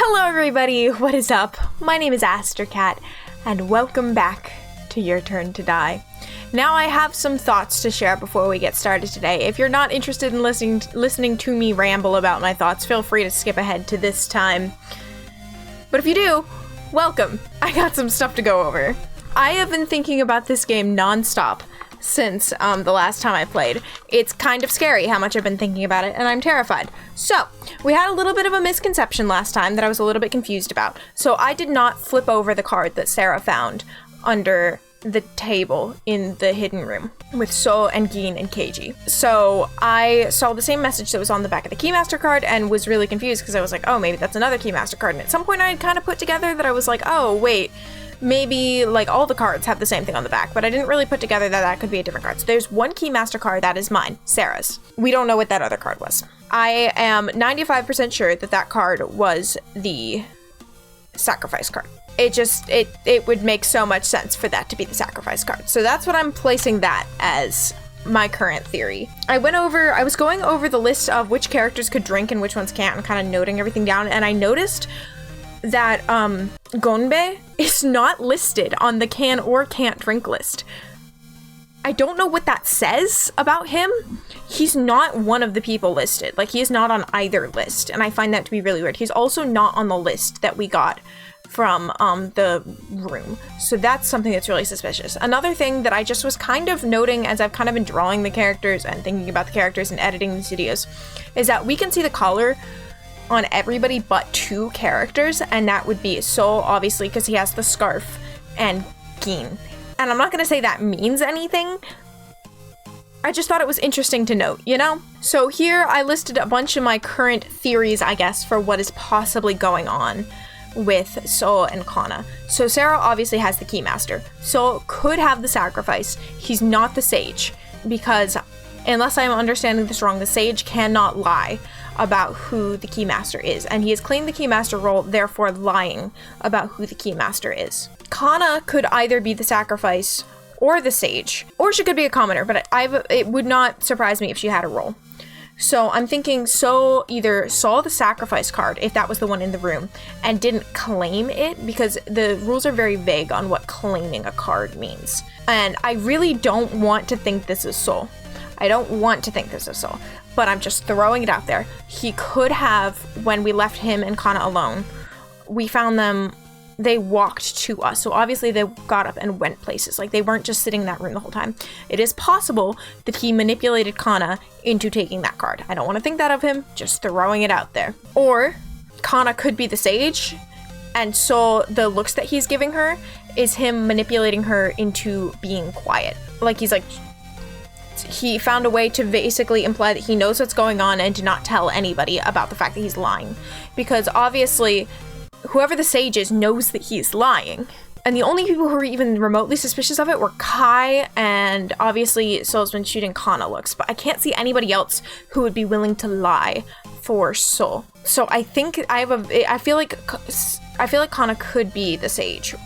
Hello everybody, what is up? My name is Astercat, and welcome back to Your Turn to Die. Now I have some thoughts to share before we get started today. If you're not interested in listening to me ramble about my thoughts, feel free to skip ahead to this time. But if you do, welcome. I got some stuff to go over. I have been thinking about this game non-stop since the last time I played. It's kind of scary how much I've been thinking about it, and I'm terrified. So, we had a little bit of a misconception last time that I was a little bit confused about. So I did not flip over the card that Sarah found under the table in the hidden room with So and Gin and Keiji. So I saw the same message that was on the back of the Keymaster card and was really confused because I was like, oh, maybe that's another Keymaster card. And at some point I had kind of put together that I was like, oh, wait, maybe like all the cards have the same thing on the back, but I didn't really put together that that could be a different card. So there's one Keymaster card that is mine, Sarah's. We don't know what that other card was. I am 95% sure that that card was the sacrifice card. It would make so much sense for that to be the sacrifice card. So that's what I'm placing that as my current theory. I was going over the list of which characters could drink and which ones can't and kind of noting everything down, and I noticed that Gonbe is not listed on the can or can't drink list. I don't know what that says about him. He's not one of the people listed. Like, he is not on either list, and I find that to be really weird. He's also not on the list that we got from the room. So that's something that's really suspicious. Another thing that I just was kind of noting as I've kind of been drawing the characters and thinking about the characters and editing these videos is that we can see the collar on everybody but two characters, and that would be Sol, obviously, because he has the scarf, and Gin. And I'm not going to say that means anything. I just thought it was interesting to note, you know? So here I listed a bunch of my current theories, I guess, for what is possibly going on with Sol and Kana. So Sarah obviously has the Keymaster. Sol could have the sacrifice. He's not the Sage, because unless I'm understanding this wrong, the Sage cannot lie about who the Keymaster is, and he has claimed the Keymaster role, therefore lying about who the Keymaster is. Kana could either be the sacrifice or the Sage, or she could be a commoner, but it would not surprise me if she had a role. So I'm thinking So either saw the sacrifice card, if that was the one in the room, and didn't claim it, because the rules are very vague on what claiming a card means. And I really don't want to think this is Sol. I don't want to think this is Sol, but I'm just throwing it out there. He could have, when we left him and Kana alone, we found them, they walked to us. So obviously they got up and went places. Like, they weren't just sitting in that room the whole time. It is possible that he manipulated Kana into taking that card. I don't want to think that of him, just throwing it out there. Or Kana could be the Sage, and so the looks that he's giving her is him manipulating her into being quiet. Like, he found a way to basically imply that he knows what's going on and to not tell anybody about the fact that he's lying. Because obviously, whoever the Sage is knows that he's lying. And the only people who were even remotely suspicious of it were Kai, and obviously Sol's been shooting Kana looks, but I can't see anybody else who would be willing to lie for Sol. So I think I feel like Kana could be the Sage.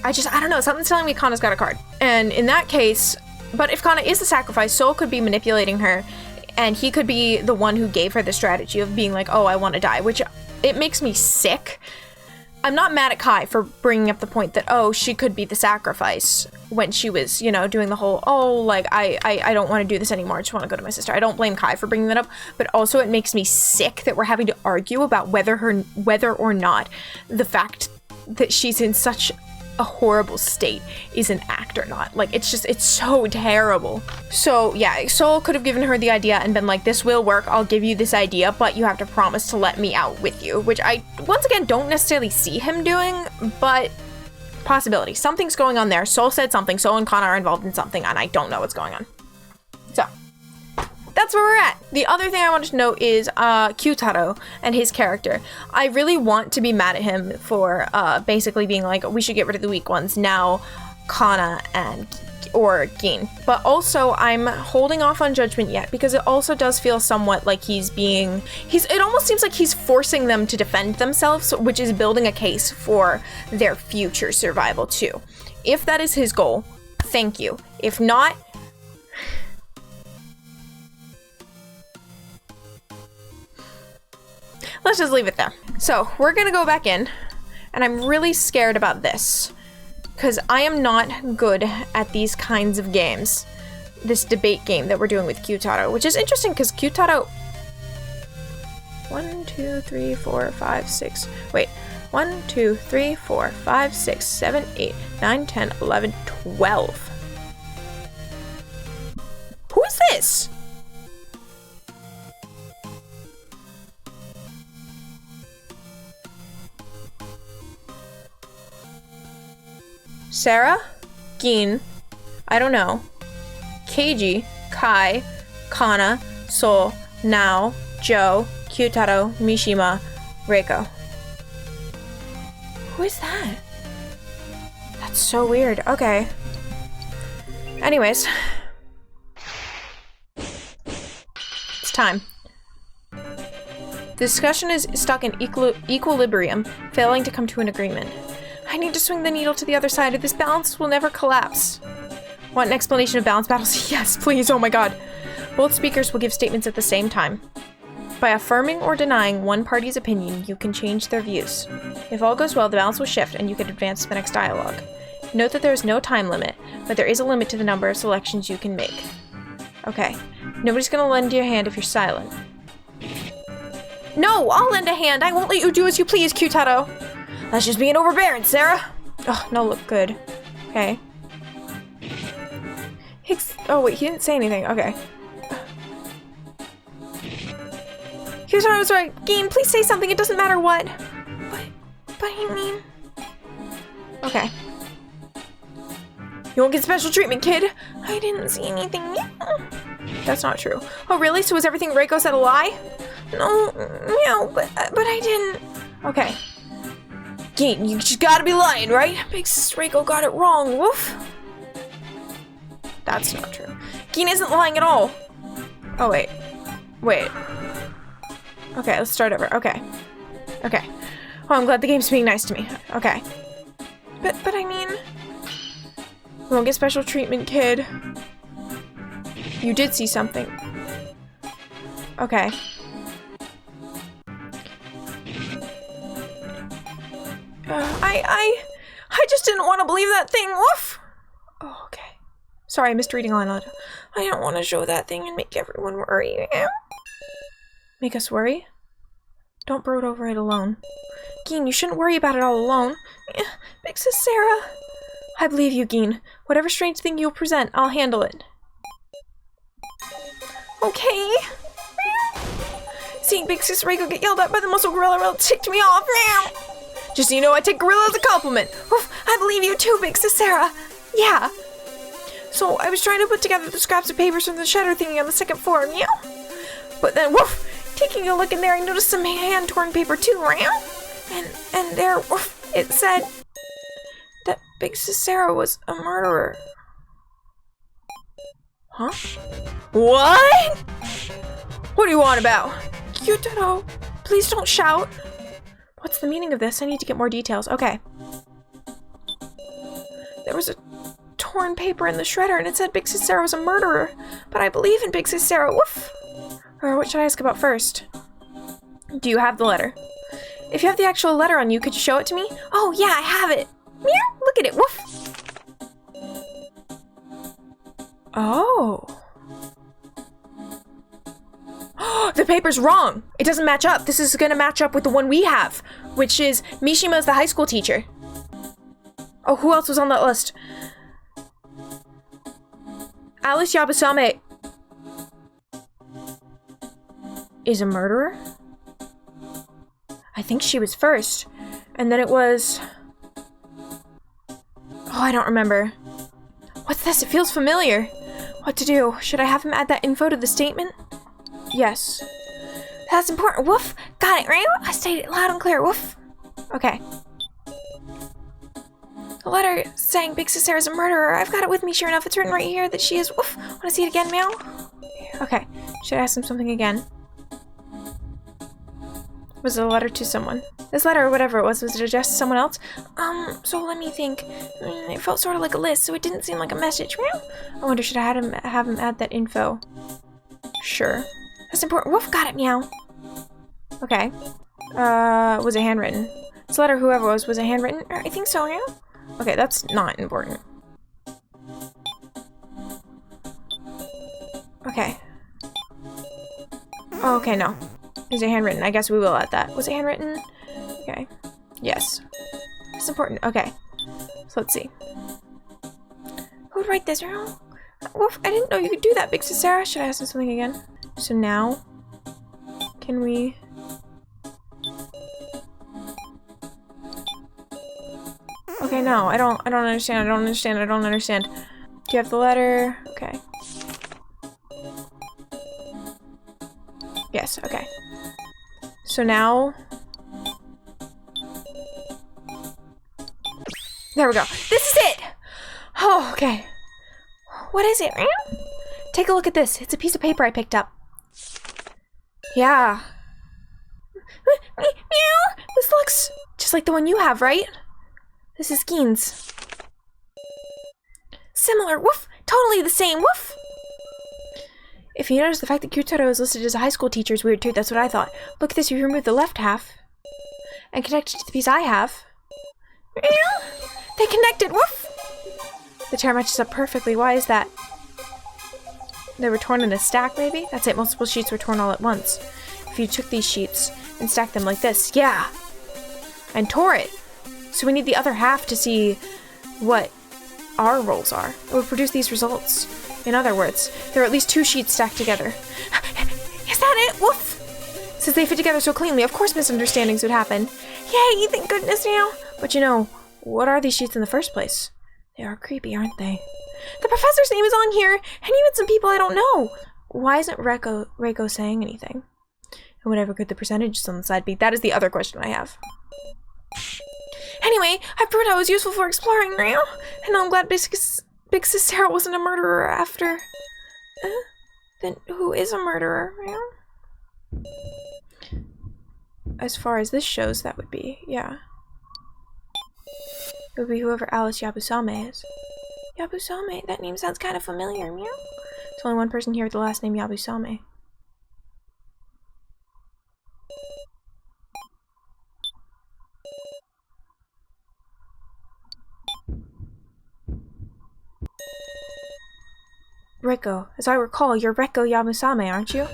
I don't know, something's telling me Kana's got a card. And in that case, but if Kana is the sacrifice, Sol could be manipulating her, and he could be the one who gave her the strategy of being like, oh, I want to die, which it makes me sick. I'm not mad at Kai for bringing up the point that, oh, she could be the sacrifice when she was, you know, doing the whole, oh, like, I don't want to do this anymore, I just want to go to my sister. I don't blame Kai for bringing that up, but also it makes me sick that we're having to argue about whether or not the fact that she's in such a horrible state is an act or not. Like, it's so terrible. So yeah, Sol could have given her the idea and been like, this will work, I'll give you this idea, but you have to promise to let me out with you, which I once again don't necessarily see him doing, but possibility. Something's going on there. Sol said something, Sol and Kana are involved in something, and I don't know what's going on. So that's where we're at. The other thing I wanted to note is Kyutaro and his character. I really want to be mad at him for basically being like, we should get rid of the weak ones now, Kana or Gin. But also, I'm holding off on judgment yet, because it also does feel somewhat like it almost seems like he's forcing them to defend themselves, which is building a case for their future survival too. If that is his goal, thank you. If not, let's just leave it there. So we're gonna go back in, and I'm really scared about this because I am not good at these kinds of games. This debate game that we're doing with Q-Tato, which is interesting because Q-Tato 1, 2, 3, 4, 5, 6. Wait. 1, 2, 3, 4, 5, 6, 7, 8, 9, 10, 11, 12. Who is this? Sarah? Gin? I don't know. Keiji? Kai? Kana? Sol? Nao? Joe? Q-Tato? Mishima? Reiko. Who is that? That's so weird. Okay. Anyways. It's time. The discussion is stuck in equilibrium, failing to come to an agreement. I need to swing the needle to the other side, or this balance will never collapse. Want an explanation of balance battles? Yes, please. Oh my god. Both speakers will give statements at the same time. By affirming or denying one party's opinion, you can change their views. If all goes well, the balance will shift and you can advance to the next dialogue. Note that there is no time limit, but there is a limit to the number of selections you can make. Okay. Nobody's gonna lend you a hand if you're silent. No, I'll lend a hand. I won't let you do as you please, Q-Tato. That's just being overbearing, Sarah. Oh, no, look good. Okay. Oh, wait, he didn't say anything. Okay. Here's what I was right. Gin, please say something. It doesn't matter what. But I mean... Okay. You won't get special treatment, kid. I didn't see anything. That's not true. Oh, really? So was everything Reiko said a lie? No, but I didn't. Okay. Gin, you just gotta be lying, right? Big Sis Reiko got it wrong. Woof. That's not true. Gin isn't lying at all. Oh, wait. Wait. Okay, let's start over. Okay. Okay. Oh, I'm glad the game's being nice to me. Okay. But I mean... You won't get special treatment, kid. You did see something. Okay. I just didn't want to believe that thing. Woof! Oh, okay. Sorry, I missed reading on it. I don't want to show that thing and make everyone worry. Make us worry? Don't brood over it alone. Gin, you shouldn't worry about it all alone. Big Sis Sarah. I believe you, Gin. Whatever strange thing you'll present, I'll handle it. Okay. Seeing Big Sis Reiko get yelled at by the muscle gorilla really ticked me off now. Just so you know, I take gorilla as a compliment. Oof, I believe you too, Big Sis Sarah. Yeah. So I was trying to put together the scraps of papers from the shutter thingy on the second floor, meow. But then, woof, taking a look in there, I noticed some hand-torn paper too, meow. And there, woof, it said that Big Sis Sarah was a murderer. Huh? What? What do you want about? Q-Tato, please don't shout. What's the meaning of this? I need to get more details. Okay. There was a torn paper in the shredder and it said Big Sis Sarah was a murderer. But I believe in Big Sis Sarah. Woof. Or what should I ask about first? Do you have the letter? If you have the actual letter on you, could you show it to me? Oh, yeah, I have it. Meow. Look at it. Woof. Oh. The paper's wrong. It doesn't match up. This is gonna match up with the one we have, which is Mishima's the high school teacher. Oh, who else was on that list? Alice Yabusame is a murderer? I think she was first. And then it was... Oh, I don't remember. What's this? It feels familiar. What to do? Should I have him add that info to the statement? Yes. That's important. Woof. Got it, right? I stated it loud and clear. Woof. Okay. The letter saying Big Sis Sarah's a murderer. I've got it with me, sure enough. It's written right here that she is. Woof. Want to see it again, meow? Okay. Should I ask him something again? Was it a letter to someone? This letter, or whatever it was it addressed to someone else? So let me think. It felt sort of like a list, so it didn't seem like a message. Meow. I wonder, should I have him add that info? Sure. That's important. Woof, got it, meow. Okay. Was it handwritten? This letter, whoever was it handwritten? I think so, yeah? Okay, that's not important. Okay. Oh, okay, no. Is it handwritten? I guess we will add that. Was it handwritten? Okay. Yes. It's important. Okay. So let's see. Who would write this? Woof, I didn't know you could do that, Big Sis Sarah. Should I ask him something again? So now, can we... Okay, no, I don't understand. Do you have the letter? Okay. Yes, okay. So now... There we go. This is it! Oh, okay. What is it? Take a look at this. It's a piece of paper I picked up. Yeah. Meow! This looks just like the one you have, right? This is Gein's. Similar. Woof! Totally the same. Woof! If you notice, the fact that Kyutaro is listed as a high school teacher is weird too. That's what I thought. Look at this. You remove the left half and connect it to the piece I have. Meow! They connected. Woof! The tear matches up perfectly. Why is that? They were torn in a stack, maybe? That's it. Multiple sheets were torn all at once. If you took these sheets and stacked them like this, yeah, and tore it. So we need the other half to see what our roles are. It would produce these results. In other words, there are at least 2 sheets stacked together. Is that it? Woof! Since they fit together so cleanly, of course misunderstandings would happen. Yay, thank goodness now. But you know, what are these sheets in the first place? They are creepy, aren't they? The professor's name is on here, and even some people I don't know. Why isn't Reiko saying anything? And whatever could the percentages on the side be? That is the other question I have. Anyway, I proved I was useful for exploring now, and I'm glad Big Sis Sarah wasn't a murderer after. Then who is a murderer? As far as this shows, that would be, yeah. It would be whoever Alice Yabusame is. Yabusame? That name sounds kind of familiar, meow. There's only one person here with the last name Yabusame. Reiko. As I recall, you're Reiko Yabusame, aren't you?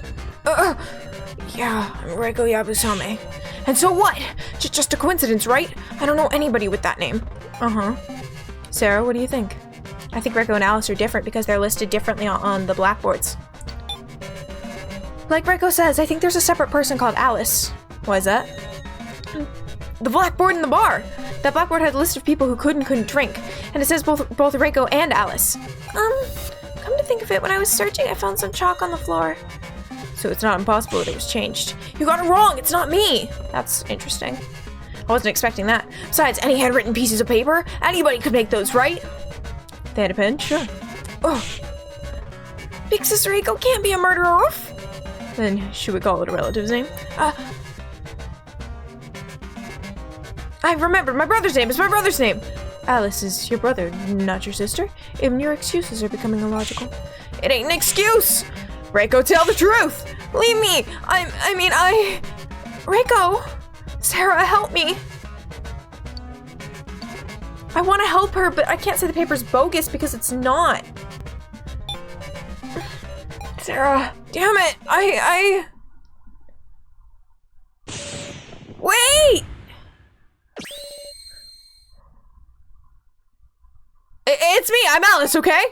Yeah, I'm Reiko Yabusame. And so what? Just a coincidence, right? I don't know anybody with that name. Uh-huh. Sarah, what do you think? I think Reiko and Alice are different because they're listed differently on the blackboards. Like Reiko says, I think there's a separate person called Alice. Why is that? The blackboard in the bar! That blackboard had a list of people who could and couldn't drink, and it says both Reiko and Alice. Come to think of it, when I was searching, I found some chalk on the floor. So it's not impossible that it was changed. You got it wrong! It's not me! That's interesting. I wasn't expecting that. Besides, any handwritten pieces of paper? Anybody could make those, right? They had a pen? Sure. Oh. Big Sister Reiko can't be a murderer. Then should we call it a relative's name? I remembered. My brother's name is my brother's name. Alice is your brother, not your sister. Even your excuses are becoming illogical. It ain't an excuse! Reiko, tell the truth! Leave me! Reiko! Sarah, help me! I want to help her, but I can't say the paper's bogus because it's not. Sarah, damn it! Wait! It's me! I'm Alice, okay?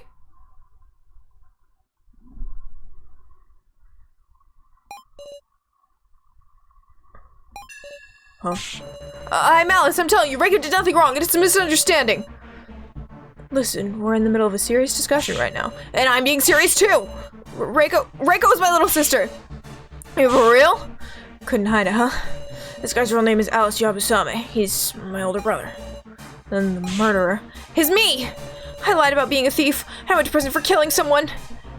Huh? I'm Alice, I'm telling you, Reiko did nothing wrong, it's a misunderstanding. Listen, we're in the middle of a serious discussion right now, and I'm being serious too! Reiko is my little sister! You for real? Couldn't hide it, huh? This guy's real name is Alice Yabusame. He's my older brother. Then the murderer is me! I lied about being a thief. I went to prison for killing someone.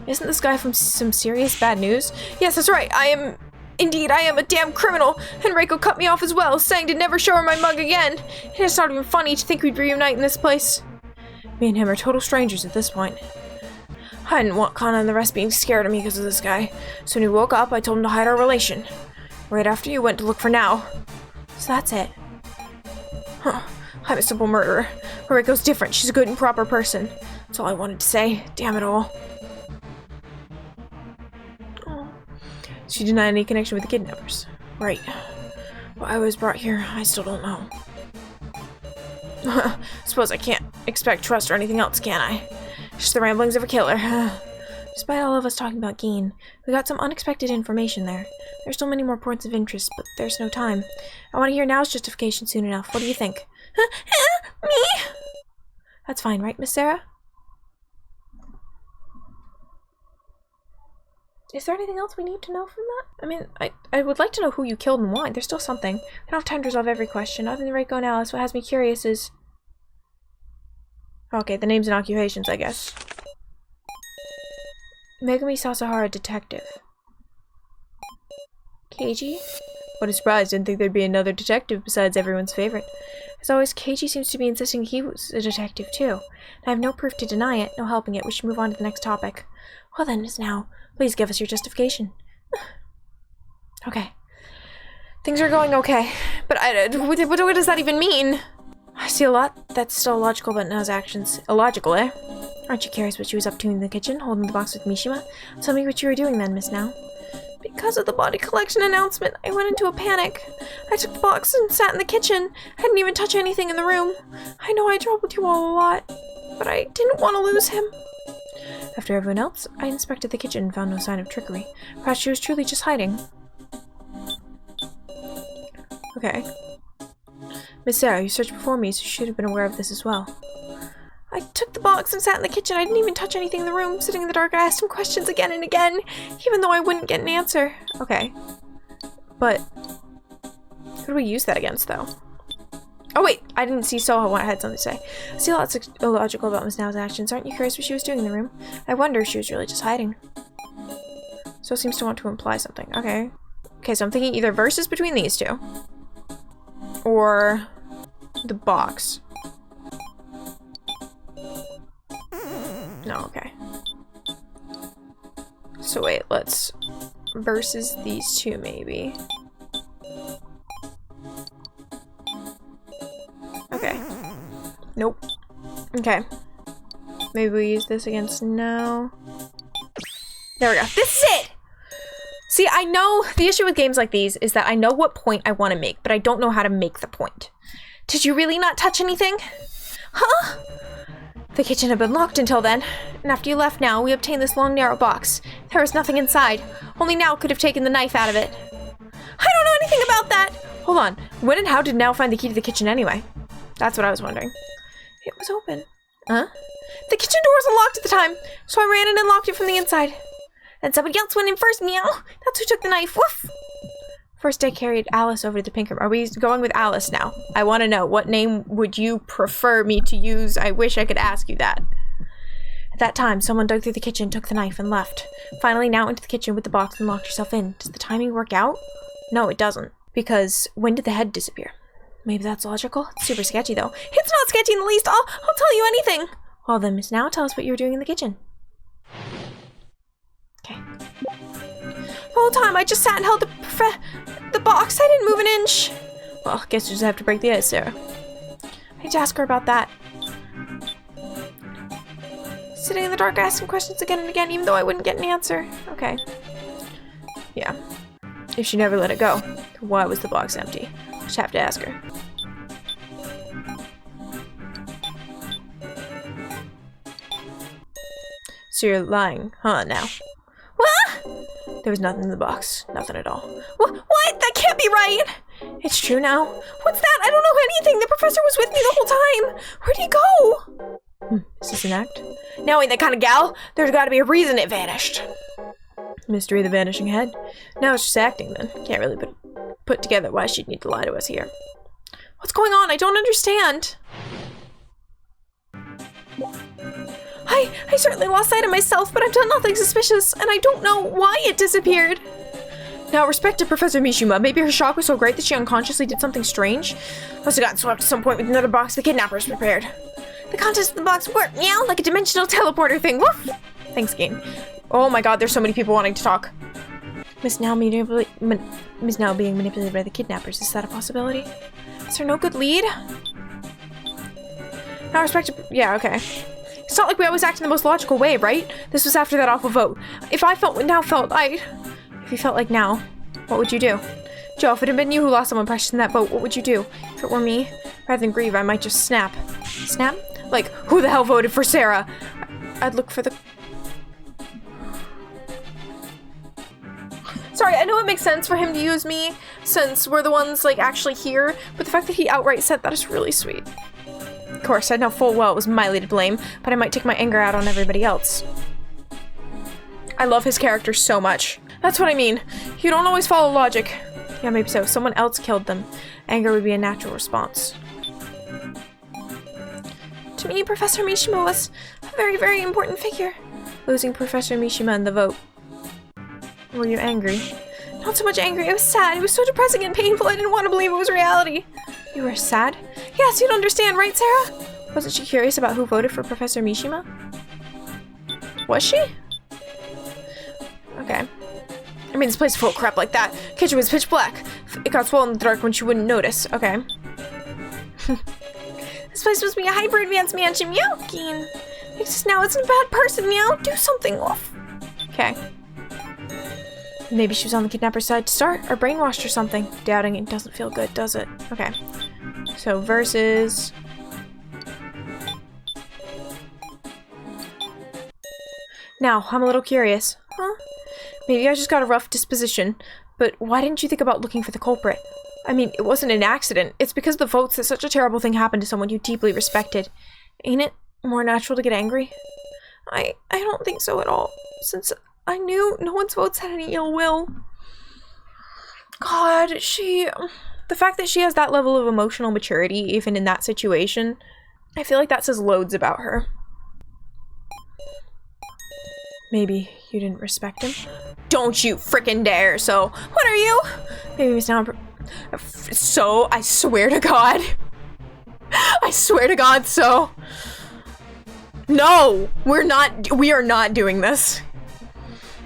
Isn't this guy from some serious bad news? Yes, that's right. I am a damn criminal. And Reiko cut me off as well, saying to never show her my mug again. And it's not even funny to think we'd reunite in this place. Me and him are total strangers at this point. I didn't want Kana and the rest being scared of me because of this guy. So when he woke up, I told him to hide our relation. Right after you went to look for Now. So that's it. Huh. I'm a simple murderer. Mariko's different. She's a good and proper person. That's all I wanted to say. Damn it all. Oh. She denied any connection with the kidnappers. Right. Why I was brought here, I still don't know. Suppose I can't expect trust or anything else, can I? Just the ramblings of a killer. Despite all of us talking about Geen, we got some unexpected information there. There's still many more points of interest, but there's no time. I want to hear Now's justification soon enough. What do you think? Me? That's fine, right, Miss Sarah? Is there anything else we need to know from that? I mean, I would like to know who you killed and why. There's still something. I don't have time to resolve every question. Other than Reiko and Alice, what has me curious is... Okay, the names and occupations, I guess. Megumi Sasahara, detective. Keiji? What a surprise, didn't think there'd be another detective besides everyone's favorite. As always, Keiji seems to be insisting he was a detective too. I have no proof to deny it, no helping it. We should move on to the next topic. Well then, Miss Now, please give us your justification. Okay. Things are going okay, but what does that even mean? I see a lot that's still illogical about Nao's actions. Illogical, eh? Aren't you curious what she was up to in the kitchen, holding the box with Mishima? Tell me what you were doing then, Miss Now. Because of the body collection announcement, I went into a panic. I took the box and sat in the kitchen. I didn't even touch anything in the room. I know I troubled you all a lot, but I didn't want to lose him. After everyone else, I inspected the kitchen and found no sign of trickery. Perhaps she was truly just hiding. Okay. Miss Sarah, you searched before me, so you should have been aware of this as well. I took the box and sat in the kitchen. I didn't even touch anything in the room. Sitting in the dark, I asked him questions again and again, even though I wouldn't get an answer. Okay. But who do we use that against, though? Oh, wait. I didn't see Soho when I had something to say. I see lots illogical about Miss Nao's actions. Aren't you curious what she was doing in the room? I wonder if she was really just hiding. So it seems to want to imply something. Okay. Okay, so I'm thinking either versus between these two. Or the box. No, okay. So wait, let's versus these two maybe. Okay. Nope. Okay. Maybe we use this against no. There we go. This is it! See, I know the issue with games like these is that I know what point I want to make, but I don't know how to make the point. Did you really not touch anything? Huh? The kitchen had been locked until then, and after you left Now, we obtained this long, narrow box. There was nothing inside. Only Now could have taken the knife out of it. I don't know anything about that! Hold on. When and how did Now find the key to the kitchen anyway? That's what I was wondering. It was open. Huh? The kitchen door was unlocked at the time, so I ran in and locked it from the inside. Then somebody else went in first, meow! That's who took the knife, woof! First I carried Alice over to the pink room. Are we going with Alice now? I want to know, what name would you prefer me to use? I wish I could ask you that. At that time, someone dug through the kitchen, took the knife, and left. Finally, Now into the kitchen with the box and locked herself in. Does the timing work out? No, it doesn't. Because when did the head disappear? Maybe that's logical? It's super sketcy, though. It's not sketchy in the least! I'll tell you anything! Well then, Miss Now, tell us what you were doing in the kitchen. Okay. The whole time, I just sat and held the box. I didn't move an inch. Well, I guess you just have to break the ice, Sarah. I had to ask her about that. Sitting in the dark, asking questions again and again, even though I wouldn't get an answer. Okay. Yeah. If she never let it go, why was the box empty? Just have to ask her. So you're lying, huh, Now? What? There was nothing in the box. Nothing at all. What? That can't be right! It's true now. What's that? I don't know anything. The professor was with me the whole time. Where'd he go? Is this an act? Now ain't that kind of gal. There's gotta be a reason it vanished. Mystery of the vanishing head. Now it's just acting then. Can't really put together why she'd need to lie to us here. What's going on? I don't understand. I certainly lost sight of myself, but I've done nothing suspicious, and I don't know why it disappeared. Now, respect to Professor Mishima. Maybe her shock was so great that she unconsciously did something strange. Must have gotten swept at some point with another box the kidnappers prepared. The contents of the box were, meow, like a dimensional teleporter thing. Woof! Thanks, game. Oh my god, there's so many people wanting to talk. Miss Now being manipulated by the kidnappers. Is that a possibility? Is there no good lead? Not respected. Yeah, okay. It's not like we always act in the most logical way, right? This was after that awful vote. If I felt what now felt, if you felt like now, what would you do? Joe, if it had been you who lost someone precious in that vote, what would you do? If it were me, rather than grieve, I might just snap. Snap? Like, who the hell voted for Sarah? I'd look for the... Sorry, I know it makes sense for him to use me, since we're the ones, like, actually here, but the fact that he outright said that is really sweet. Of course, I know full well it was Miley to blame, but I might take my anger out on everybody else. I love his character so much. That's what I mean. You don't always follow logic. Yeah, maybe so. If someone else killed them, anger would be a natural response. To me, Professor Mishima was a very, very important figure. Losing Professor Mishima in the vote. Were you angry? Not so much angry. I was sad. It was so depressing and painful. I didn't want to believe it was reality. You were sad? Yes, you'd understand, right, Sarah? Wasn't she curious about who voted for Professor Mishima? Was she? Okay. I mean, this place is full of crap like that. Kitchen was pitch black. It got swollen in the dark when she wouldn't notice. Okay. This place must be a hyper-advanced mansion. Meowkin. Because now it's a bad person. Meow. Do something off. Okay. Maybe she was on the kidnapper's side to start, or brainwashed or something. Doubting it doesn't feel good, does it? Okay. So, versus... Now, I'm a little curious. Huh? Maybe I just got a rough disposition, but why didn't you think about looking for the culprit? I mean, it wasn't an accident. It's because of the votes that such a terrible thing happened to someone you deeply respected. Ain't it more natural to get angry? I don't think so at all, since I knew no one's votes had any ill will. God, the fact that she has that level of emotional maturity, even in that situation, I feel like that says loads about her. Maybe you didn't respect him? Don't you frickin' dare, so what are you? Maybe Miss Now... So, I swear to God. I swear to God, so... No! We are not doing this.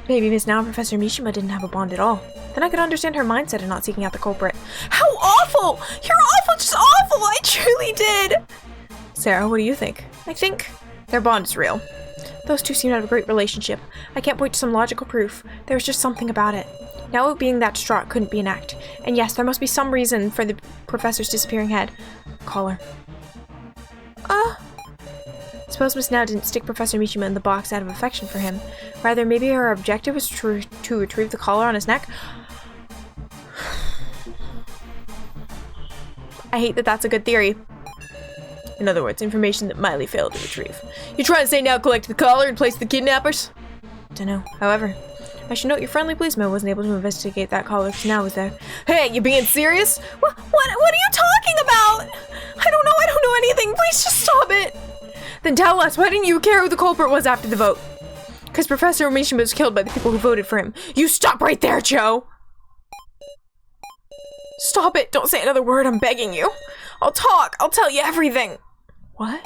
Maybe Miss Now and Professor Mishima didn't have a bond at all. Then I could understand her mindset in not seeking out the culprit. How awful! You're awful, just awful! I truly did! Sarah, what do you think? I think their bond is real. Those two seem to have a great relationship. I can't point to some logical proof. There was just something about it. Now it being that distraught couldn't be an act. And yes, there must be some reason for the professor's disappearing head. Call her. Suppose Miss Now didn't stick Professor Mishima in the box out of affection for him. Rather, maybe her objective was to retrieve the collar on his neck. I hate that that's a good theory. In other words, information that Miley failed to retrieve. You trying to say Now collected the collar and placed the kidnappers? Dunno. However, I should note your friendly policeman wasn't able to investigate that collar because Now was there. Hey, you being serious? What are you talking about? I don't know anything. Please just stop it. Then tell us, why didn't you care who the culprit was after the vote? Because Professor Mishima was killed by the people who voted for him. You stop right there, Joe! Stop it! Don't say another word, I'm begging you. I'll talk! I'll tell you everything! What?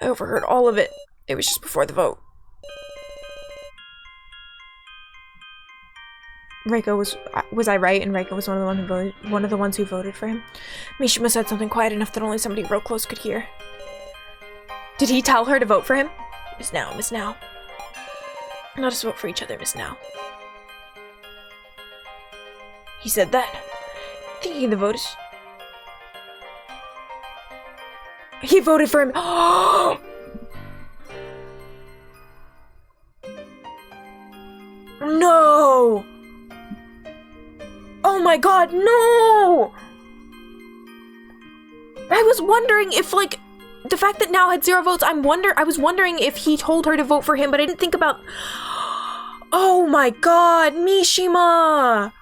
I overheard all of it. It was just before the vote. Reiko was I right? And Reiko was one of the ones who voted for him. Mishima said something quiet enough that only somebody real close could hear. Did he tell her to vote for him? Miss Now, Miss Now. Let us vote for each other, Miss Now. He said that. Thinking the vote is... He voted for him. No! Oh my God, no! I was wondering if, like, the fact that Now had 0 votes, I was wondering if he told her to vote for him, but I didn't think about... Oh my God, Mishima!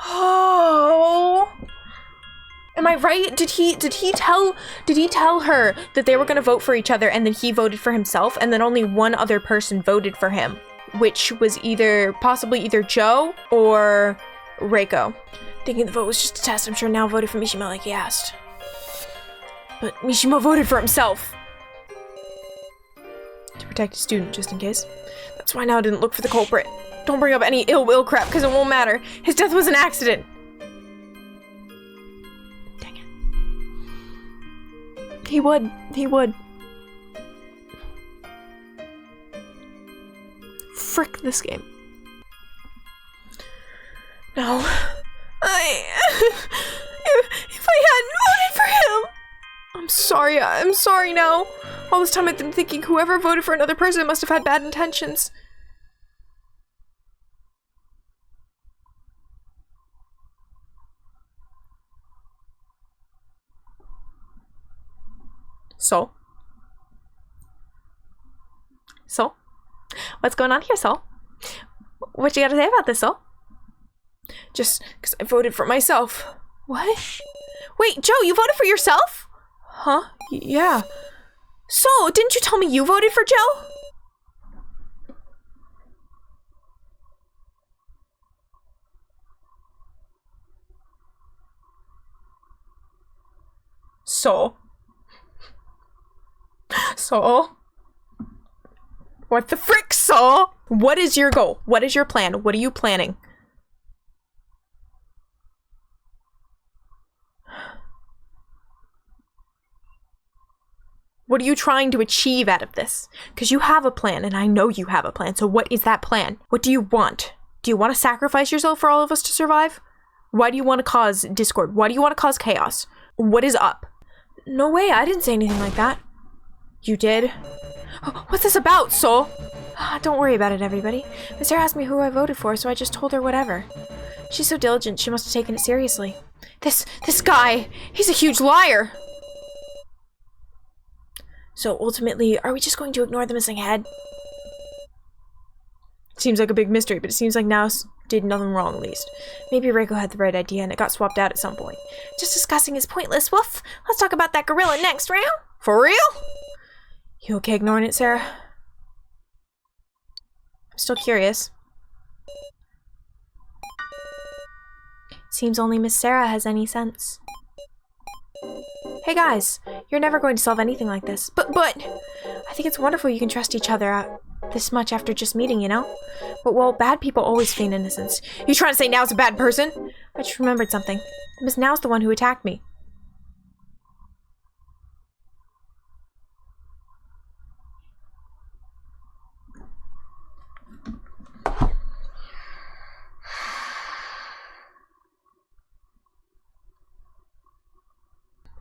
Oh... Am I right? Did he tell her that they were gonna vote for each other and then he voted for himself and then only one other person voted for him? Which was possibly either Joe or Reiko. Thinking the vote was just a test, I'm sure Now voted for Mishima like he asked. But Mishima voted for himself. To protect his student, just in case. That's why Now didn't look for the culprit. Don't bring up any ill will crap, because it won't matter. His death was an accident. Dang it. He would. Frick this game. No. If I hadn't voted for him. I'm sorry now. All this time I've been thinking whoever voted for another person must have had bad intentions. So? What's going on here, Sol? What you gotta say about this, Sol? Just because I voted for myself. What? Wait, Joe, you voted for yourself? Huh? Yeah. So, didn't you tell me you voted for Joe? So? What the frick, Saul? What is your goal? What is your plan? What are you planning? What are you trying to achieve out of this? Because you have a plan, and I know you have a plan. So what is that plan? What do you want? Do you want to sacrifice yourself for all of us to survive? Why do you want to cause discord? Why do you want to cause chaos? What is up? No way, I didn't say anything like that. You did? What's this about, Sol? Don't worry about it, everybody. Miss Sarah asked me who I voted for, so I just told her whatever. She's so diligent, she must have taken it seriously. This guy, he's a huge liar! So ultimately, are we just going to ignore the missing head? Seems like a big mystery, but it seems like Naus did nothing wrong, at least. Maybe Reiko had the right idea and it got swapped out at some point. Just discussing is pointless, woof! Let's talk about that gorilla next, round. For real? You okay ignoring it, Sarah? I'm still curious. Seems only Miss Sarah has any sense. Hey guys, you're never going to solve anything like this. But, I think it's wonderful you can trust each other out this much after just meeting, you know? But, well, bad people always feign innocence. You trying to say Nao's a bad person? I just remembered something. Miss Nao's the one who attacked me.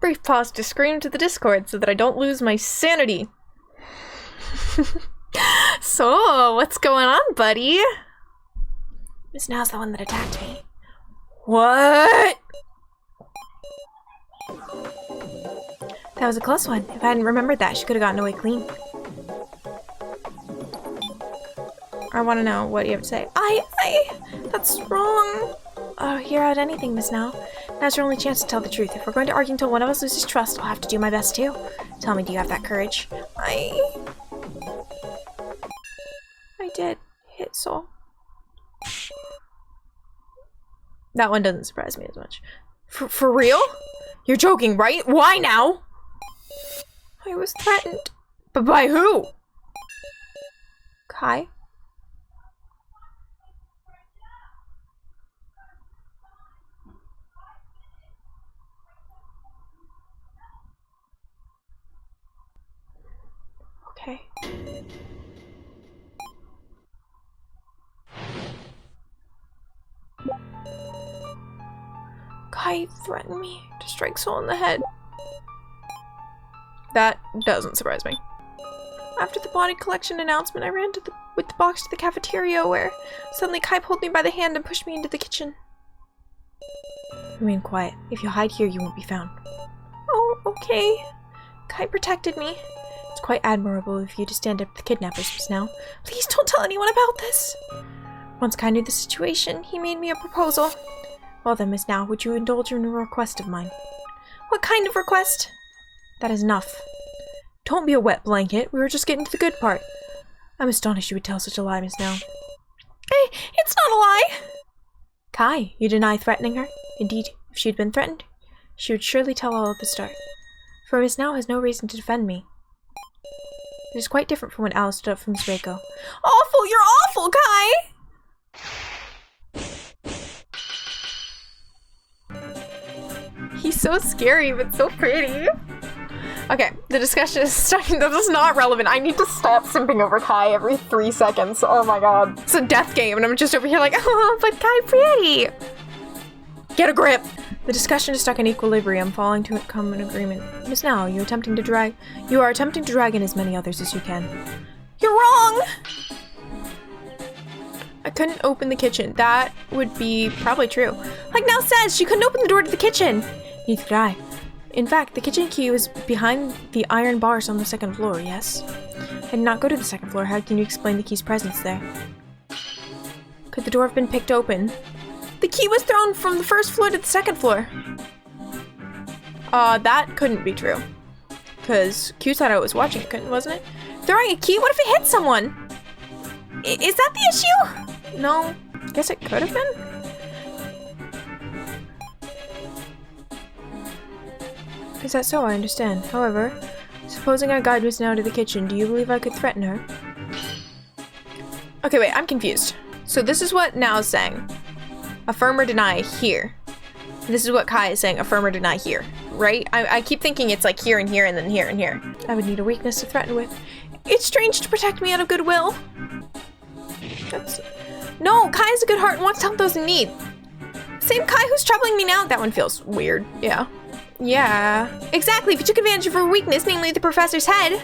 Brief pause to scream to the Discord so that I don't lose my sanity. So, what's going on, buddy? Miss Nao's the one that attacked me. What? That was a close one. If I hadn't remembered that, she could have gotten away clean. I want to know what you have to say. That's wrong. Oh, hear out anything, Miss Nao. Now's your only chance to tell the truth. If we're going to argue until one of us loses trust, I'll have to do my best too. Tell me, do you have that courage? I did hit Soul. That one doesn't surprise me as much. For real? You're joking, right? Why now? I was threatened. But by who? Kai? Okay. Kai threatened me to strike Soul in the head. That doesn't surprise me. After the body collection announcement, I ran with the box to the cafeteria where suddenly Kai pulled me by the hand and pushed me into the kitchen. Remain quiet. If you hide here, you won't be found. Oh, okay. Kai protected me. It's quite admirable of you to stand up to the kidnappers just now. Please don't tell anyone about this. Once Kai knew the situation, he made me a proposal. Well then, Miss Nao, would you indulge in a request of mine? What kind of request? That is enough. Don't be a wet blanket. We were just getting to the good part. I'm astonished you would tell such a lie, Miss Nao. Hey, it's not a lie! Kai, you deny threatening her? Indeed, if she had been threatened, she would surely tell all at the start. For Miss Nao has no reason to defend me. It is quite different from when Alice stood up for Miss Reiko. Awful! You're awful, Kai! so scary, but so pretty. Okay, the discussion is starting. This is not relevant. I need to stop simping over Kai every 3 seconds. Oh my god. It's a death game, and I'm just over here like, oh, but Kai pretty. Get a grip. The discussion is stuck in equilibrium, falling to a common agreement. Miss Now, you are attempting to drag in as many others as you can. You're wrong! I couldn't open the kitchen. That would be probably true. Like Now says, she couldn't open the door to the kitchen. Neither could I. In fact, the kitchen key was behind the iron bars on the 2nd floor, yes? I did not go to the 2nd floor. How can you explain the key's presence there? Could the door have been picked open? The key was thrown from the 1st floor to the 2nd floor. That couldn't be true. Because Q said I was watching it, wasn't it? Throwing a key? What if it hit someone? Is that the issue? No. Guess it could have been? Is that so? I understand. However, supposing I guide Miss Now to the kitchen, do you believe I could threaten her? Okay, wait, I'm confused. So this is what Now is saying. Affirm or deny here. This is what Kai is saying, affirm or deny here, right? I keep thinking it's like here and here and then here and here. I would need a weakness to threaten with. It's strange to protect me out of goodwill. No, Kai has a good heart and wants to help those in need. Same Kai who's troubling me now. That one feels weird, yeah. Yeah, exactly. If you took advantage of her weakness, namely the professor's head.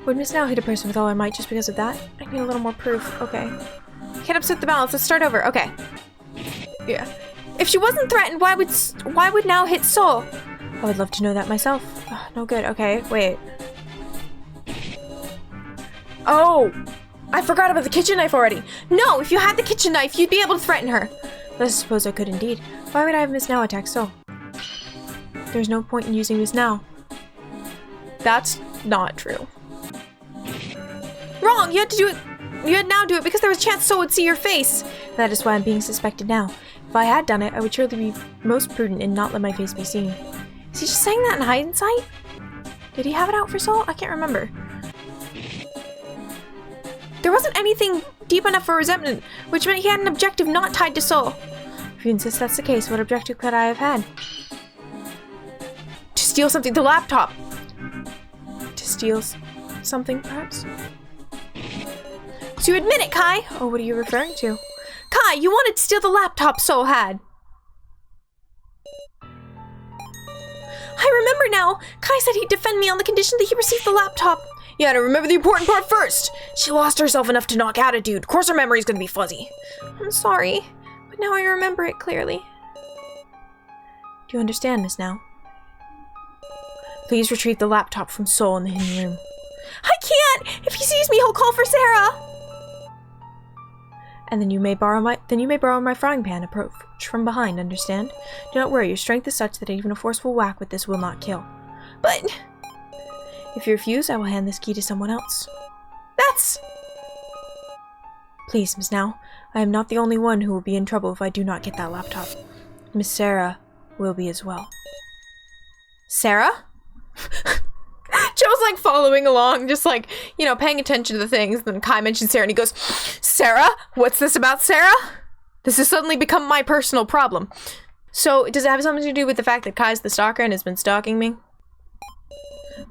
Would Miss Now hit a person with all her might just because of that? I need a little more proof. Okay. Can't upset the balance. Let's start over. Okay. Yeah. If she wasn't threatened, why would Now hit Soul? I would love to know that myself. Oh, no good. Okay, wait. Oh, I forgot about the kitchen knife already. No, if you had the kitchen knife, you'd be able to threaten her. Let's suppose I could indeed. Why would I have Miss Now attack Soul? There's no point in using Miss Now. That's not true. Wrong! You had to do it. You had Now do it because there was a chance Soul would see your face. That is why I'm being suspected now. If I had done it, I would surely be most prudent and not let my face be seen. Is he just saying that in hindsight? Did he have it out for Soul? I can't remember. There wasn't anything deep enough for resentment, which meant he had an objective not tied to Soul. If you insist that's the case, what objective could I have had? To steal something, the laptop. To steal something, perhaps? So you admit it, Kai! Oh, what are you referring to? Kai, you wanted to steal the laptop Soul had. I remember now! Kai said he'd defend me on the condition that he received the laptop. Yeah, to remember the important part first! She lost herself enough to knock out a dude. Of course her memory's gonna be fuzzy. I'm sorry, but now I remember it clearly. Do you understand, Miss Now? Please retrieve the laptop from Soul in the hidden room. I can't! If he sees me, he'll call for Sarah! And then you may borrow my frying pan approach from behind, understand? Do not worry, your strength is such that even a forceful whack with this will not kill. But if you refuse, I will hand this key to someone else. That's... Please, Miss Now, I am not the only one who will be in trouble if I do not get that laptop. Miss Sarah will be as well. Sarah? Joe's like following along, just like, you know, paying attention to the things. Then Kai mentions Sarah and he goes, Sarah? What's this about Sarah? This has suddenly become my personal problem. So, does it have something to do with the fact that Kai's the stalker and has been stalking me?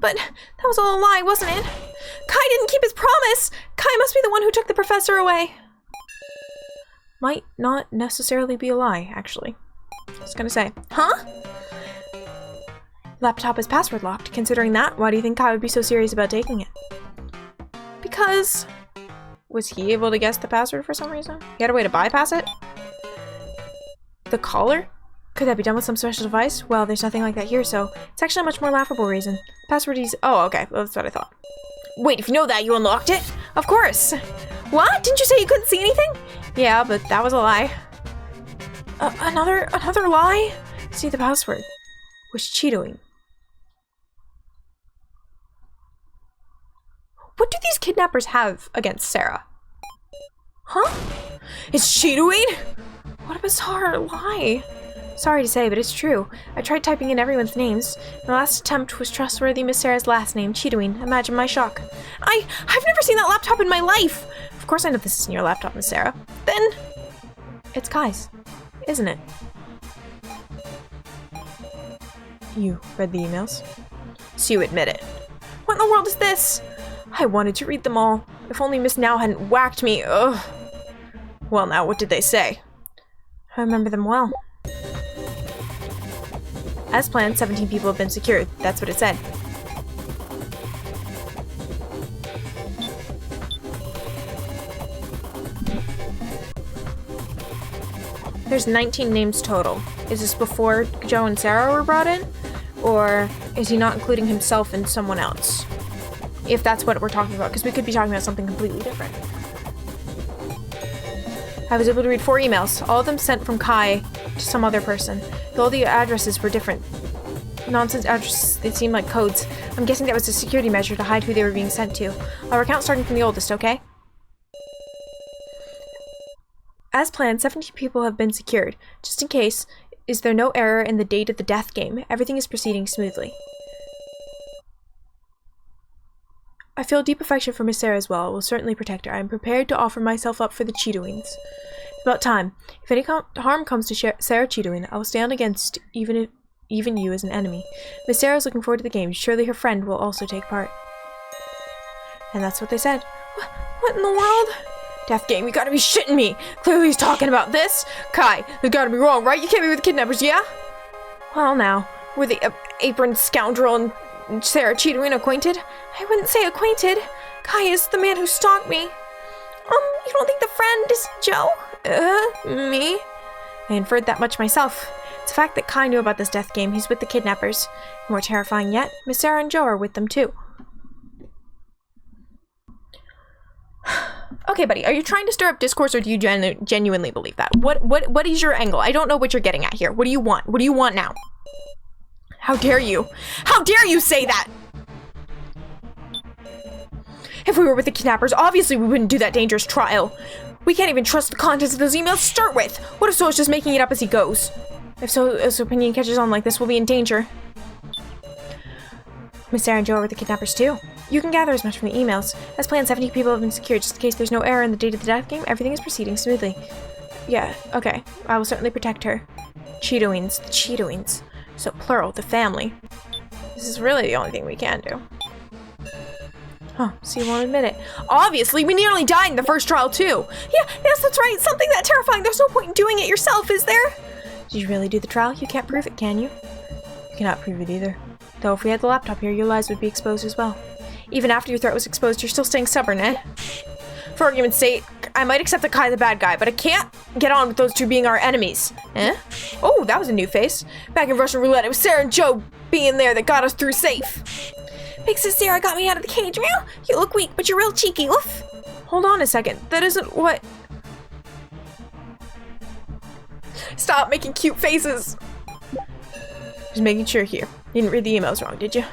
But that was all a lie, wasn't it? Kai didn't keep his promise! Kai must be the one who took the professor away. Might not necessarily be a lie, actually. I was gonna say, huh? Laptop is password locked. Considering that, why do you think Kai would be so serious about taking it? Because... Was he able to guess the password for some reason? He had a way to bypass it? The collar? Could that be done with some special device? Well, there's nothing like that here, so it's actually a much more laughable reason. Password is... Oh, okay. Well, that's what I thought. Wait, if you know that, you unlocked it? Of course! What? Didn't you say you couldn't see anything? Yeah, but that was a lie. Another lie? See, the password was Cheetoing. What do these kidnappers have against Sarah? Huh? It's Cheetoing? What a bizarre lie. Sorry to say, but it's true. I tried typing in everyone's names. My last attempt was trustworthy Miss Sarah's last name, Cheetoing. Imagine my shock. I've never seen that laptop in my life! Of course I know this isn't your laptop, Miss Sarah. Then... It's Kai's, isn't it? You read the emails? So you admit it. What in the world is this? I wanted to read them all. If only Miss Now hadn't whacked me. Ugh. Well now, what did they say? I remember them well. As planned, 17 people have been secured. That's what it said. There's 19 names total. Is this before Joe and Sarah were brought in? Or is he not including himself and someone else? If that's what we're talking about, because we could be talking about something completely different. I was able to read 4 emails, all of them sent from Kai to some other person. Though all the addresses were different. Nonsense addresses, they seemed like codes. I'm guessing that was a security measure to hide who they were being sent to. I'll recount starting from the oldest, okay? As planned, 17 people have been secured. Just in case, is there no error in the date of the death game? Everything is proceeding smoothly. I feel deep affection for Miss Sarah as well. I will certainly protect her. I am prepared to offer myself up for the Cheetowings. It's about time. If any harm comes to Sarah Cheetowing, I will stand against even you as an enemy. Miss Sarah is looking forward to the game. Surely her friend will also take part. And that's what they said. What in the world? Death game, you gotta be shitting me! Clearly he's talking about this! Kai, there's gotta be wrong, right? You can't be with the kidnappers, yeah? Well now, were the apron scoundrel and Sarah Cheetowing acquainted? I wouldn't say acquainted. Kai is the man who stalked me. You don't think the friend is Joe? Me? I inferred that much myself. It's a fact that Kai knew about this death game. He's with the kidnappers. More terrifying yet, Miss Sarah and Joe are with them too. Okay, buddy, are you trying to stir up discourse or do you genuinely believe that? What is your angle? I don't know what you're getting at here. What do you want? What do you want now? How dare you? How dare you say that? If we were with the kidnappers, obviously we wouldn't do that dangerous trial. We can't even trust the contents of those emails to start with. What if So's just making it up as he goes? If So's opinion catches on like this, we'll be in danger. Miss Sarah and Joe are with the kidnappers too. You can gather as much from the emails. As planned, 70 people have been secured. Just in case there's no error in the date of the death game, everything is proceeding smoothly. Yeah, okay. I will certainly protect her. Cheetowings. The Cheetowings. So plural, the family. This is really the only thing we can do. Huh, so you won't admit it. Obviously, we nearly died in the first trial too. Yes, that's right. Something that terrifying. There's no point in doing it yourself, is there? Did you really do the trial? You can't prove it, can you? You cannot prove it either. Though if we had the laptop here, your lies would be exposed as well. Even after your threat was exposed, you're still staying stubborn, eh? For argument's sake, I might accept that Kai the bad guy, but I can't get on with those two being our enemies. Eh? Oh, that was a new face. Back in Russian roulette, it was Sarah and Joe being there that got us through safe. Big sis Sarah got me out of the cage, meow. You look weak, but you're real cheeky, woof. Hold on a second. That isn't what... Stop making cute faces. Just making sure here. You didn't read the emails wrong, did you?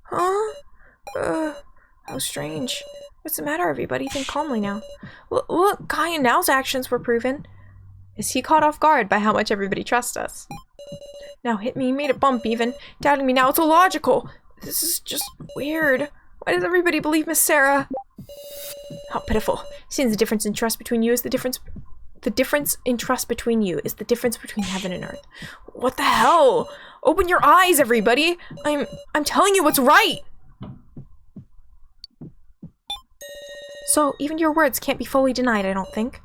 Huh? How strange. What's the matter, everybody? Think calmly now. Look, Kai and Now's actions were proven. Is he caught off guard by how much everybody trusts us? Now hit me, made a bump even. Doubting me now, it's illogical. This is just weird. Why does everybody believe Miss Sarah? How pitiful. Seems the difference in trust between you is the difference in trust between you is the difference between heaven and earth. What the hell? Open your eyes, everybody. I'm telling you what's right. So, even your words can't be fully denied, I don't think.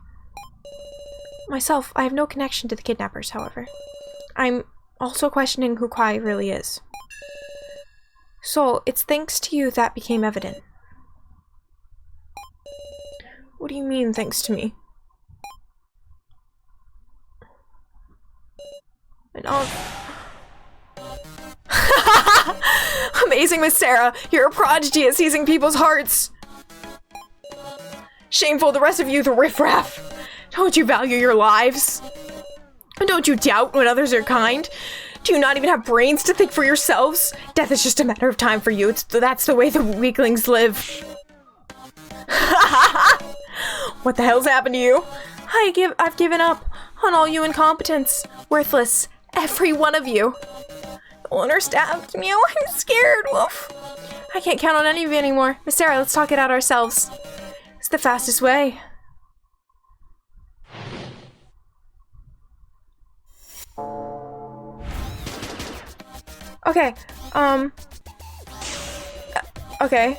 Myself, I have no connection to the kidnappers, however. I'm also questioning who Kai really is. So, it's thanks to you that became evident. What do you mean, thanks to me? And Amazing, Miss Sarah! You're a prodigy at seizing people's hearts! Shameful, the rest of you, the riffraff! Don't you value your lives? Don't you doubt when others are kind? Do you not even have brains to think for yourselves? Death is just a matter of time for you. That's the way the weaklings live. What the hell's happened to you? I've given up on all you incompetents. Worthless. Every one of you. The owner stabbed me. Oh, I'm scared. Woof. I can't count on any of you anymore. Miss Sarah, let's talk it out ourselves. It's the fastest way. Okay, okay.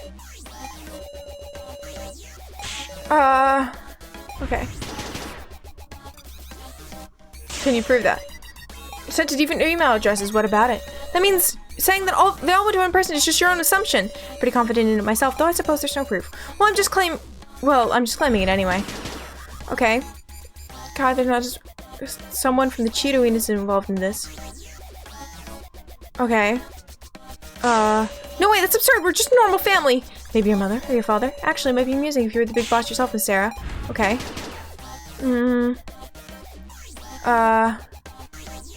Okay. Can you prove that? Sent to different email addresses, what about it? That means saying that they all went to one person is just your own assumption. Pretty confident in it myself, though I suppose there's no proof. Well, I'm just claiming it anyway. Okay. God, there's not just someone from the Cheetah is involved in this. Okay. No way, that's absurd, we're just a normal family. Maybe your mother or your father? Actually, it might be amusing if you were the big boss yourself, Miss Sarah. Okay.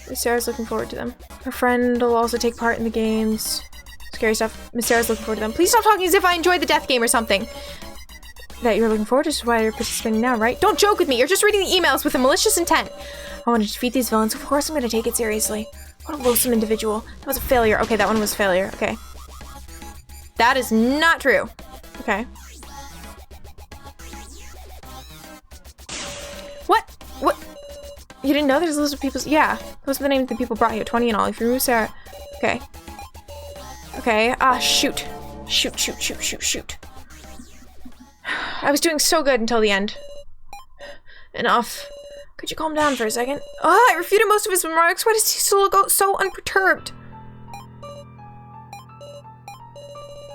Miss Sarah's looking forward to them. Her friend will also take part in the games. Scary stuff. Miss Sarah's looking forward to them. Please stop talking as if I enjoyed the death game or something. That you're looking forward to is why you're participating now, right? Don't joke with me, you're just reading the emails with a malicious intent. I want to defeat these villains, of course I'm gonna take it seriously. What a loathsome individual. That was a failure. Okay, that one was a failure. Okay. That is not true. Okay. What? What? You didn't know there's a list of people's— yeah. Those are the names that people brought you. 20 and all. If you remove Sarah— okay. Okay. Shoot. Shoot. I was doing so good until the end. Enough. Could you calm down for a second? I refuted most of his remarks. Why does he still go so unperturbed?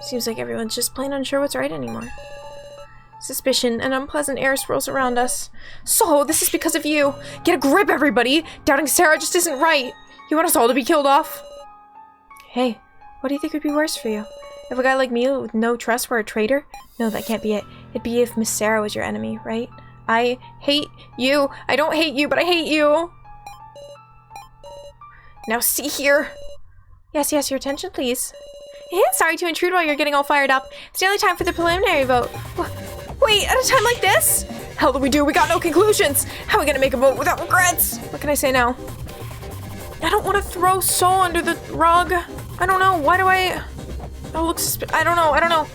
Seems like everyone's just plain unsure what's right anymore. Suspicion and unpleasant air swirls around us. So, this is because of you. Get a grip, everybody! Doubting Sarah just isn't right. You want us all to be killed off? Hey, what do you think would be worse for you? If a guy like me with no trust were a traitor? No, that can't be it. It'd be if Miss Sarah was your enemy, right? I hate you. I don't hate you, but I hate you. Now see here. Yes, your attention, please. Yeah, sorry to intrude while you're getting all fired up. It's nearly time for the preliminary vote. Wait, at a time like this? Hell do we do? We got no conclusions. How are we gonna make a vote without regrets? What can I say now? I don't want to throw Soul under the rug. I don't know. Why do I look I don't know.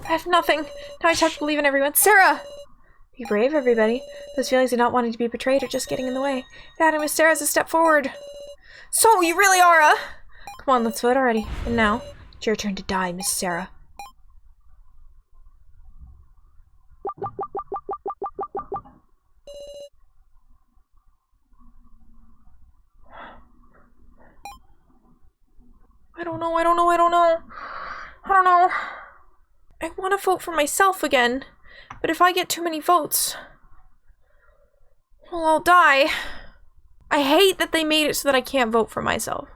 I have nothing. Now I just have to believe in everyone. Sarah! Be brave, everybody. Those feelings of not wanting to be betrayed are just getting in the way. That and Miss Sarah's a step forward. So, you really are a— Come on, let's vote already. And now, it's your turn to die, Miss Sarah. I don't know. I want to vote for myself again, but if I get too many votes, well, I'll die. I hate that they made it so that I can't vote for myself.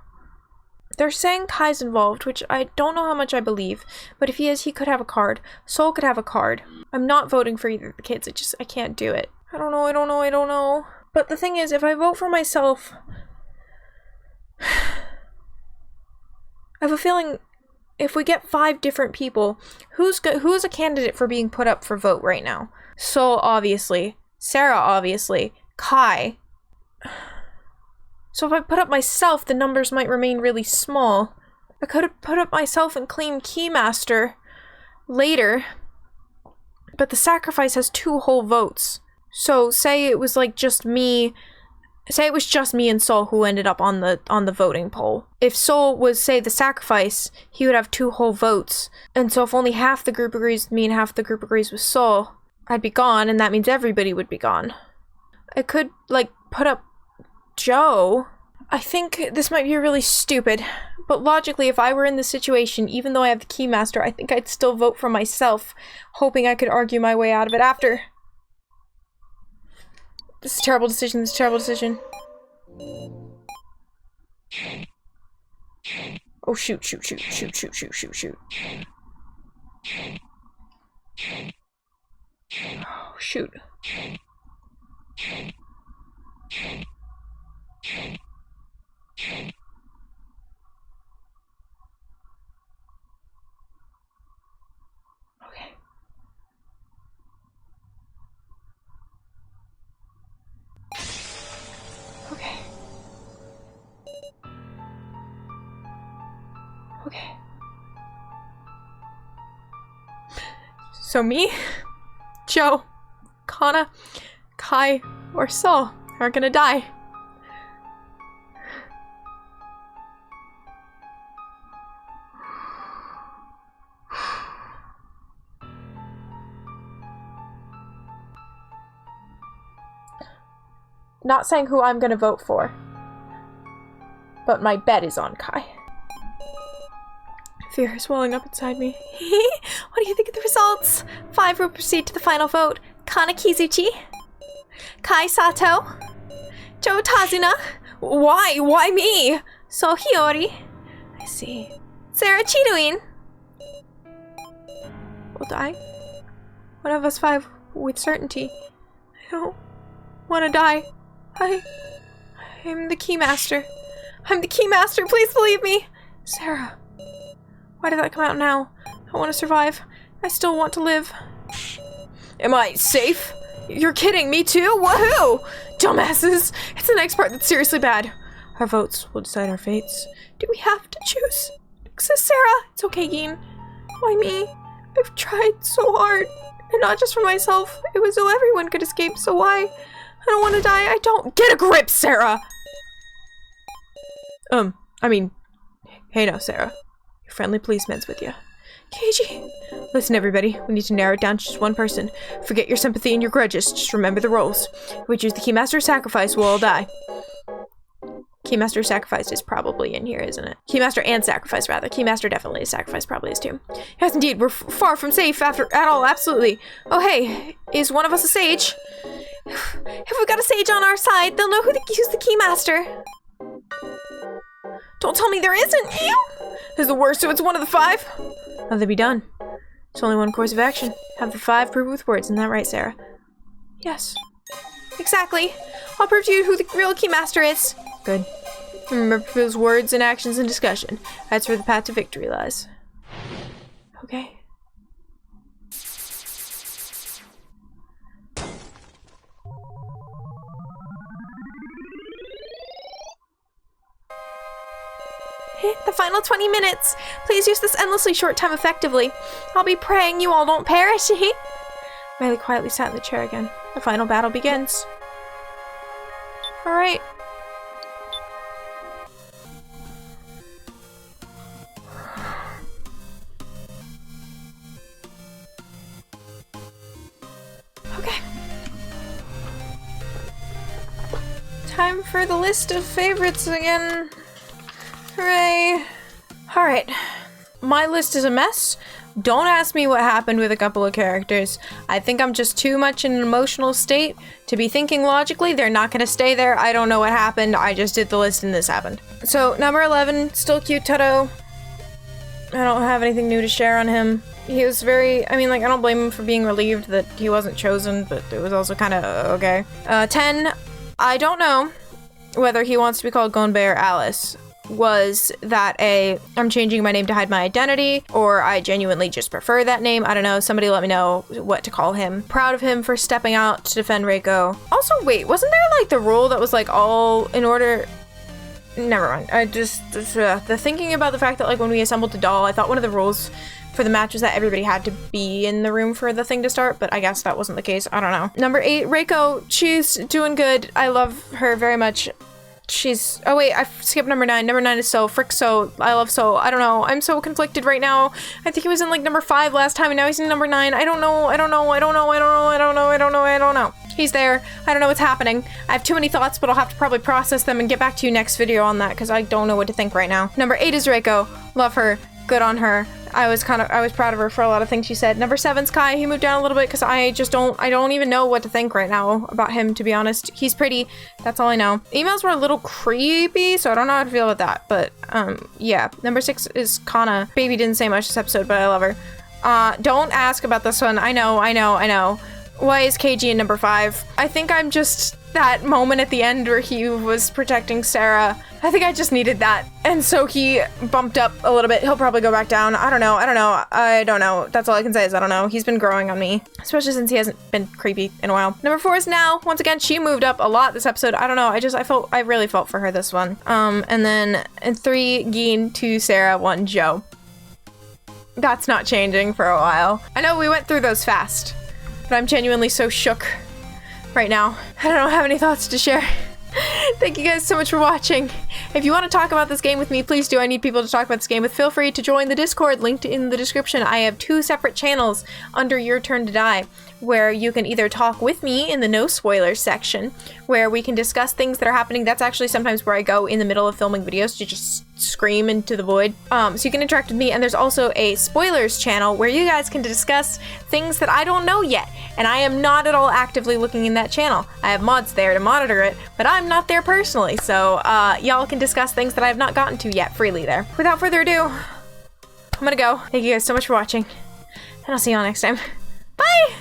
They're saying Kai's involved, which I don't know how much I believe, but if he is, he could have a card. Soul could have a card. I'm not voting for either of the kids. I can't do it. I don't know. But the thing is, if I vote for myself, I have a feeling if we get 5 different people, who's a candidate for being put up for vote right now? Soul, obviously. Sarah, obviously. Kai. So if I put up myself, the numbers might remain really small. I could have put up myself and claimed Keymaster later, but the sacrifice has 2 whole votes. So say it was like just me. Say it was just me and Soul who ended up on the voting poll. If Soul was, say, the sacrifice, he would have 2 whole votes. And so if only half the group agrees with me and half the group agrees with Soul, I'd be gone, and that means everybody would be gone. I could, like, put up Joe. I think this might be really stupid, but logically, if I were in this situation, even though I have the Keymaster, I think I'd still vote for myself, hoping I could argue my way out of it after. This is a terrible decision. Oh, shoot. Oh, shoot. Okay. So me, Joe, Kana, Kai, or Saul are gonna die. Not saying who I'm gonna vote for. But my bet is on Kai. Fear is welling up inside me. What do you think of the results? 5 will proceed to the final vote. Kana Kizuchi, Kai Sato, Joe Tazuna. Why? Why me? So Hiyori. I see. Sarah Chidoin will die. One of us 5 with certainty. I don't want to die. I'm the Keymaster. I'm the Keymaster. Please believe me. Sarah. Why did that come out now? I want to survive. I still want to live. Am I safe? You're kidding, me too? Woohoo! Dumbasses! It's the next part that's seriously bad. Our votes will decide our fates. Do we have to choose? Says Sarah. It's okay, Gin. Why me? I've tried so hard. And not just for myself. It was so everyone could escape, so why? I don't want to die. I don't. Get a grip, Sarah! Hey now, Sarah. Your friendly policeman's with you. Keiji! Listen, everybody. We need to narrow it down to just one person. Forget your sympathy and your grudges. Just remember the roles. If we choose the Keymaster Sacrifice, we'll all die. Keymaster Sacrificed is probably in here, isn't it? Keymaster and Sacrifice, rather. Keymaster definitely is. Sacrifice probably is too. Yes, indeed. We're far from safe at all. Absolutely. Oh, hey. Is one of us a sage? If we've got a sage on our side, they'll know who's the Keymaster. Don't tell me there isn't. Ew. This is the worst, so it's one of the 5? How they be done? It's only one course of action. Have the 5 prove with words. Isn't that right, Sarah? Yes. Exactly. I'll prove to you who the real Keymaster is. Good. Remember those words and actions and discussion. That's where the path to victory lies. Okay. The final 20 minutes. Please use this endlessly short time effectively. I'll be praying you all don't perish. Riley quietly sat in the chair again. The final battle begins. Alright. Okay. Time for the list of favorites again. Hooray. Alright. My list is a mess. Don't ask me what happened with a couple of characters. I think I'm just too much in an emotional state to be thinking logically. They're not going to stay there. I don't know what happened. I just did the list and this happened. So, number 11, still cute Taro. I don't have anything new to share on him. He was very, I don't blame him for being relieved that he wasn't chosen, but it was also kind of okay. 10, I don't know whether he wants to be called Gonbei or Alice. Was that I'm changing my name to hide my identity, or I genuinely just prefer that name? I don't know. Somebody let me know what to call him. Proud of him for stepping out to defend Reiko. Also, wait, wasn't there the rule that was all in order? Never mind. I just, the thinking about the fact that when we assembled the doll, I thought one of the rules for the match was that everybody had to be in the room for the thing to start, but I guess that wasn't the case. I don't know. Number 8, Reiko. She's doing good. I love her very much. She's, oh wait, I skipped number 9. Number 9 is So. Frick So. I love So. I don't know. I'm so conflicted right now. I think he was in number 5 last time and now he's in number 9. I don't know. He's there. I don't know what's happening. I have too many thoughts, but I'll have to probably process them and get back to you next video on that because I don't know what to think right now. Number 8 is Reiko. Love her. Good on her. I was proud of her for a lot of things she said. Number 7's Kai. He moved down a little bit because I don't even know what to think right now about him, to be honest. He's pretty. That's all I know. Emails were a little creepy, so I don't know how to feel about that, but, yeah. Number 6 is Kana. Baby didn't say much this episode, but I love her. Don't ask about this one. I know. Why is KG in number 5? I think I'm just that moment at the end where he was protecting Sarah. I think I just needed that. And so he bumped up a little bit. He'll probably go back down. I don't know. That's all I can say is I don't know. He's been growing on me, especially since he hasn't been creepy in a while. Number 4 is Now. Once again, she moved up a lot this episode. I don't know. I really felt for her this one. And then in 3, Gin, 2, Sarah, 1, Joe. That's not changing for a while. I know we went through those fast, but I'm genuinely so shook right now. I don't have any thoughts to share. Thank you guys so much for watching. If you want to talk about this game with me, please do. I need people to talk about this game with. Feel free to join the Discord linked in the description. I have 2 separate channels under Your Turn to Die, where you can either talk with me in the no spoilers section, where we can discuss things that are happening. That's actually sometimes where I go in the middle of filming videos to just scream into the void. So you can interact with me, and there's also a spoilers channel where you guys can discuss things that I don't know yet, and I am not at all actively looking in that channel. I have mods there to monitor it, but I'm not there personally, so y'all can discuss things that I have not gotten to yet freely there. Without further ado, I'm gonna go. Thank you guys so much for watching, and I'll see y'all next time. Bye!